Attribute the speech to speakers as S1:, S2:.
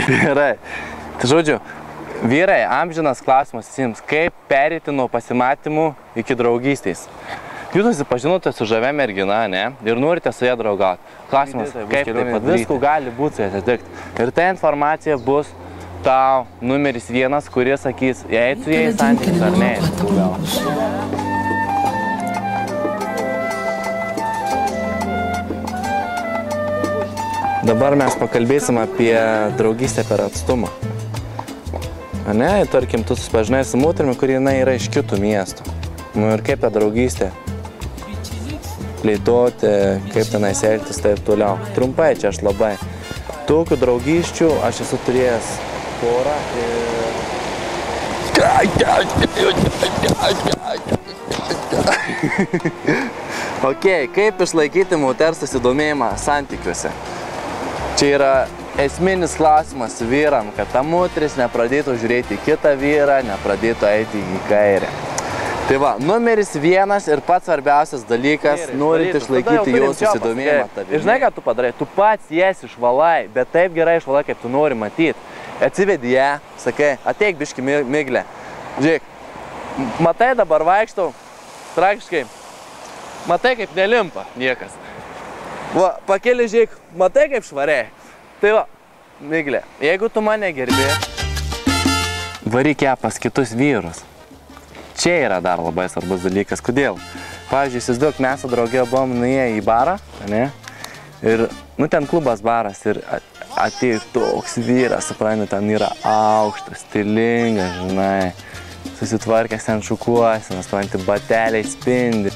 S1: Gerai. Tai žodžiu, vyrai, amžinas klausimas visiems, kaip pereiti nuo pasimatymų iki draugystės. Jūs susipažinote su žavia mergina, ne? Ir norite su ją draugauti. Klausimas, kaip taip pat viskų gali būti su ją atsitikti. Ir ta informacija bus tau numeris 1, kuris sakys, jei tu jai santykius ar ne. Dabar mes pakalbėsim apie draugystę per atstumą. Ne, tarkim, tu susipažinai su moterimi, kuri yra iš kitų miestų. Ir kaip ta draugystė plėtoti, kaip tenais elgtis, taip toliau. Trumpai čia aš labai. Tokių draugysčių aš esu turėjęs porą Ok, kaip išlaikyti moters susidomėjimą santykiuose? Čia yra esminis klausimas vyram, kad ta moteris nepradėtų žiūrėti į kitą vyrą, nepradėtų eiti į kairę. Tai va, numeris 1 ir pats svarbiausias dalykas, norint išlaikyti jo susidomėjimą tavimi. Ir žinai, ką tu padarai? Tu pats jas išvalai, bet taip gerai išvalai, kaip tu nori matyti. Atsivedi ją, sakai, ateik biški miglę. Žiūrėk, matai dabar vaikštau, tragiškai, matai kaip nelimpa niekas. Va, pakeli, žiūrėk, matai kaip švariai. Tai va, miglė, jeigu tu mane gerbi, varyk ją pas kitus vyrus. Čia yra dar labai svarbus dalykas. Kodėl? Pavyzdžiui, įsivaizduok, mes su draugė buvom nuėję į barą, ne? Ir, nu, ten klubas baras ir atėjo toks vyras, supranti, ten yra aukštas, stilingas, žinai, susitvarkęs ten šukuosenas, supranti, bateliai spindi.